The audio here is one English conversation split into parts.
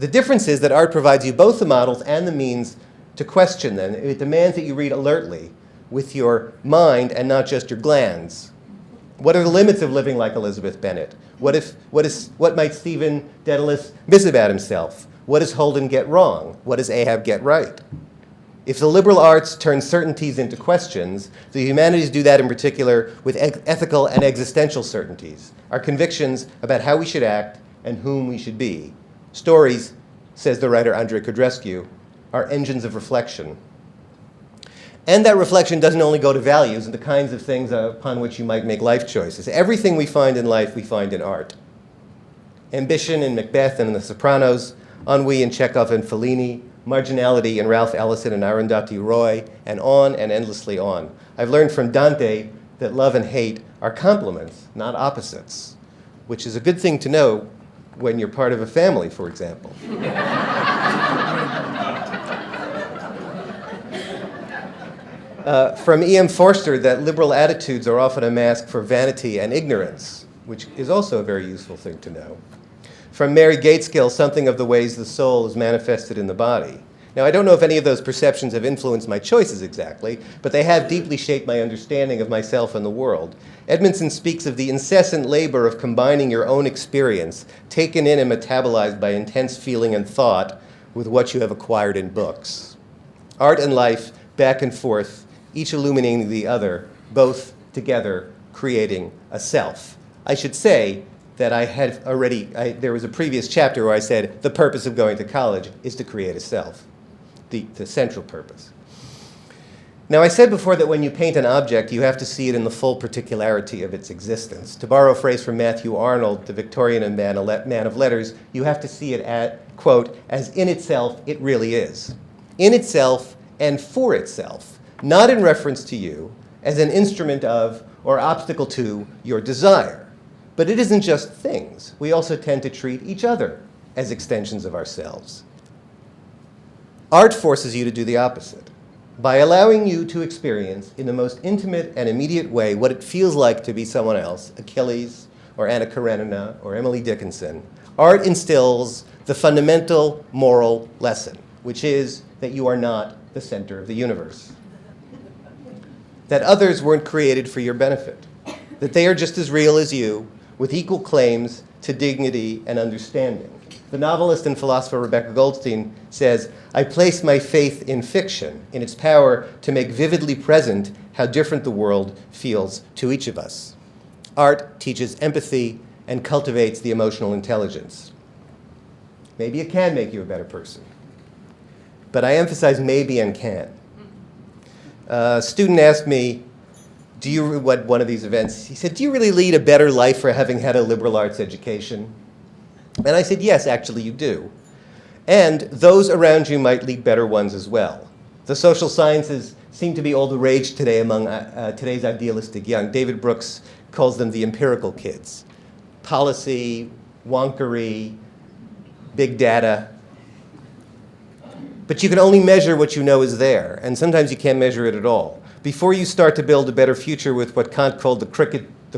The difference is that art provides you both the models and the means to question them. It demands that you read alertly with your mind and not just your glands. What are the limits of living like Elizabeth Bennet? What might Stephen Dedalus miss about himself? What does Holden get wrong? What does Ahab get right? If the liberal arts turn certainties into questions, the humanities do that in particular with ethical and existential certainties, our convictions about how we should act and whom we should be. Stories, says the writer Andrei Codrescu, are engines of reflection. And that reflection doesn't only go to values and the kinds of things upon which you might make life choices. Everything we find in life, we find in art. Ambition in Macbeth and in The Sopranos, ennui in Chekhov and Fellini, marginality in Ralph Ellison and Arundhati Roy, and on and endlessly on. I've learned from Dante that love and hate are complements, not opposites, which is a good thing to know when you're part of a family, for example. From E.M. Forster that liberal attitudes are often a mask for vanity and ignorance, which is also a very useful thing to know. From Mary Gateskill, something of the ways the soul is manifested in the body. Now, I don't know if any of those perceptions have influenced my choices exactly, but they have deeply shaped my understanding of myself and the world. Edmondson speaks of the incessant labor of combining your own experience, taken in and metabolized by intense feeling and thought, with what you have acquired in books. Art and life, back and forth, each illuminating the other, both together creating a self. I should say that there was a previous chapter where I said the purpose of going to college is to create a self, the central purpose. Now, I said before that when you paint an object, you have to see it in the full particularity of its existence. To borrow a phrase from Matthew Arnold, the Victorian man of letters, you have to see it at, quote, as in itself it really is. In itself and for itself. Not in reference to you, as an instrument of or obstacle to your desire. But it isn't just things. We also tend to treat each other as extensions of ourselves. Art forces you to do the opposite. By allowing you to experience in the most intimate and immediate way what it feels like to be someone else, Achilles or Anna Karenina or Emily Dickinson, art instills the fundamental moral lesson, which is that you are not the center of the universe. That others weren't created for your benefit, that they are just as real as you, with equal claims to dignity and understanding. The novelist and philosopher Rebecca Goldstein says, I place my faith in fiction, in its power to make vividly present how different the world feels to each of us. Art teaches empathy and cultivates the emotional intelligence. Maybe it can make you a better person, but I emphasize maybe and can. A student asked me, one of these events, he said, do you really lead a better life for having had a liberal arts education? And I said, yes, actually you do. And those around you might lead better ones as well. The social sciences seem to be all the rage today among today's idealistic young. David Brooks calls them the empirical kids. Policy, wonkery, big data. But you can only measure what you know is there, and sometimes you can't measure it at all. Before you start to build a better future with what Kant called the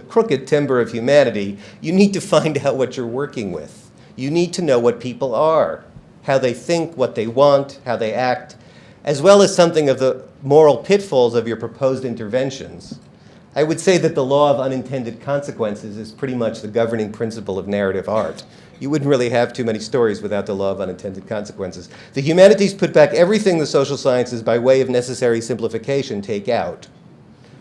crooked timber of humanity, you need to find out what you're working with. You need to know what people are, how they think, what they want, how they act, as well as something of the moral pitfalls of your proposed interventions. I would say that the law of unintended consequences is pretty much the governing principle of narrative art. You wouldn't really have too many stories without the law of unintended consequences. The humanities put back everything the social sciences, by way of necessary simplification, take out.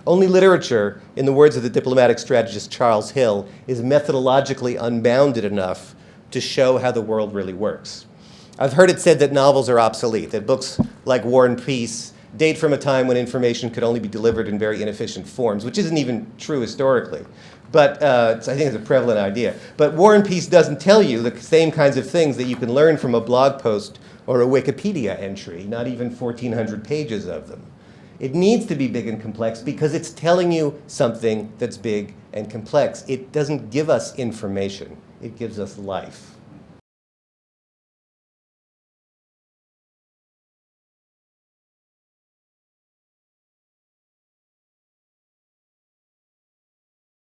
Only literature, in the words of the diplomatic strategist Charles Hill, is methodologically unbounded enough to show how the world really works. I've heard it said that novels are obsolete, that books like War and Peace date from a time when information could only be delivered in very inefficient forms, which isn't even true historically. But I think it's a prevalent idea. But War and Peace doesn't tell you the same kinds of things that you can learn from a blog post or a Wikipedia entry, not even 1,400 pages of them. It needs to be big and complex because it's telling you something that's big and complex. It doesn't give us information. It gives us life.